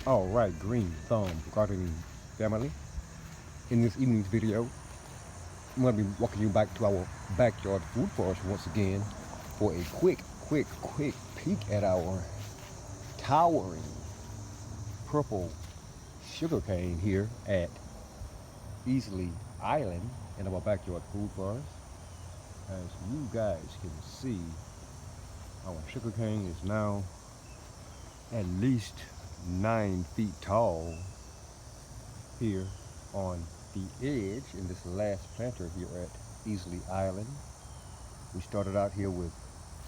All right, Green Thumb Gardening family. In this evening's video, I'm going to be walking you back to our backyard food forest once again for a quick peek at our towering purple sugarcane here at Easley Island in our backyard food forest. As you guys can see, our sugarcane is now at least 9 feet tall here on the edge in this last planter here at Easley Island. We started out here with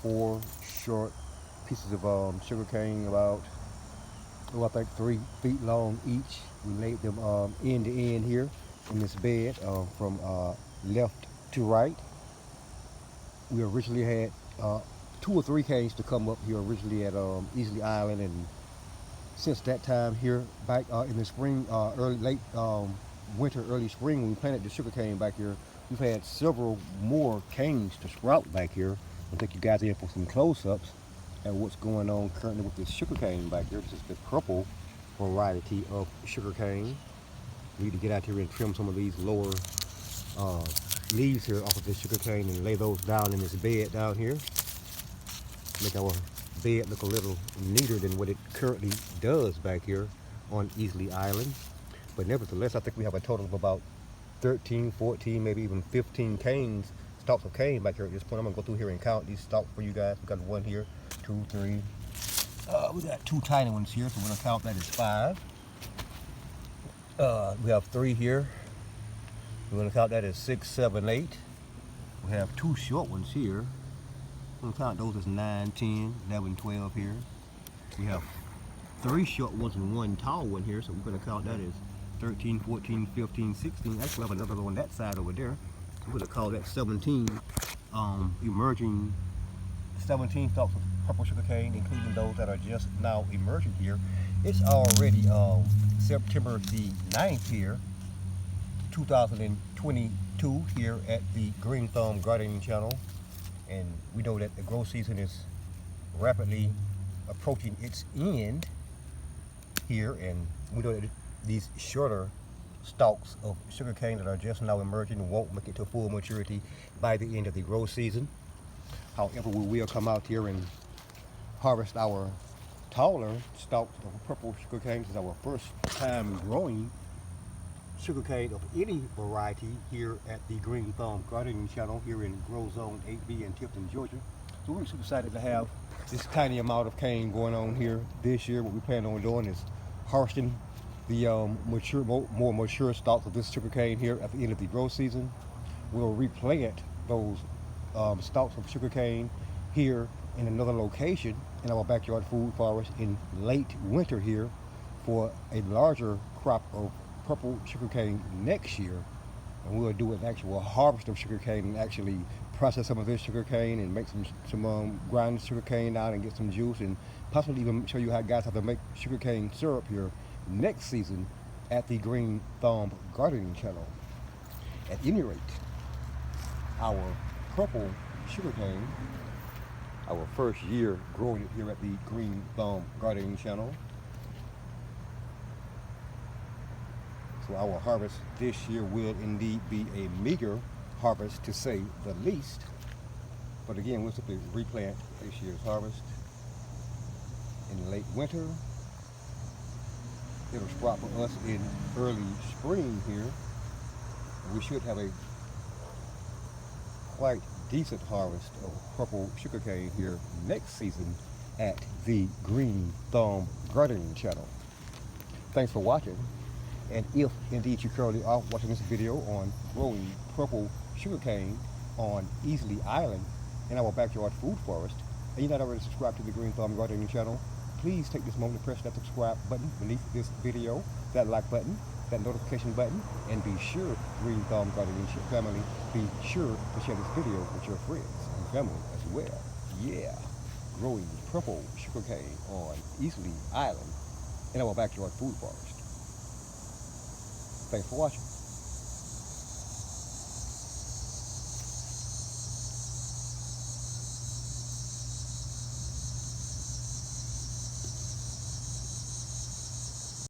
4 short pieces of sugarcane about, I think 3 feet long each. We laid them end to end here in this bed from left to right. We originally had 2 or 3 canes to come up here originally at Easley Island, and since that time here back in the spring, late winter, early spring, when we planted the sugar cane back here, we've had several more canes to sprout back here. I'll take you guys in for some close-ups at what's going on currently with this sugar cane back here. This is the purple variety of sugar cane. We need to get out here and trim some of these lower leaves here off of this sugar cane and lay those down in this bed down here. Make our bed look a little neater than what it currently does back here on Easley Island. But nevertheless, I think we have a total of about 13, 14, maybe even 15 canes, stalks of cane back here at this point. I'm gonna go through here and count these stalks for you guys. We got 1 here, 2, 3. We got 2 tiny ones here, so we're gonna count that as 5. We have 3 here. We're gonna count that as 6, 7, 8. We have 2 short ones here. We're gonna count those as 9, 10, 11, 12 here. We have 3 short ones and 1 tall one here, so we're gonna count that as 13, 14, 15, 16. Actually, I have another one on that side over there. We're gonna call that 17. Emerging 17 stalks of purple sugar cane, including those that are just now emerging here. It's already September the 9th here, 2022 here at the Green Thumb Gardening Channel. And we know that the growth season is rapidly approaching its end here, and we know that these shorter stalks of sugarcane that are just now emerging won't make it to full maturity by the end of the growth season. However, we will come out here and harvest our taller stalks of purple sugarcane. This is our first time growing sugarcane of any variety here at the Green Thumb Gardening Channel here in Grow Zone 8B in Tifton, Georgia. So we're super excited to have this tiny amount of cane going on here this year. What we plan on doing is harvesting the more mature stalks of this sugar cane here at the end of the growth season. We'll replant those stalks of sugar cane here in another location in our backyard food forest in late winter here for a larger crop of purple sugarcane next year. And we'll do an actual harvest of sugarcane and actually process some of this sugarcane and make some grind sugarcane out and get some juice, and possibly even show you how guys have to make sugarcane syrup here next season at the Green Thumb Gardening Channel. At any rate, our purple sugarcane, our first year growing it here at the Green Thumb Gardening Channel. So our harvest this year will indeed be a meager harvest, to say the least. But again, we'll simply replant this year's harvest in late winter. It'll sprout for us in early spring here. And we should have a quite decent harvest of purple sugarcane here next season at the Green Thumb Gardening Channel. Thanks for watching. And if indeed you currently are watching this video on growing purple sugarcane on Easley Island in our backyard food forest, and you're not already subscribed to the Green Thumb Gardening Channel, please take this moment to press that subscribe button beneath this video, that like button, that notification button, and be sure, Green Thumb Gardening family, be sure to share this video with your friends and family as well. Yeah, growing purple sugarcane on Easley Island in our backyard food forest. Thanks for watching.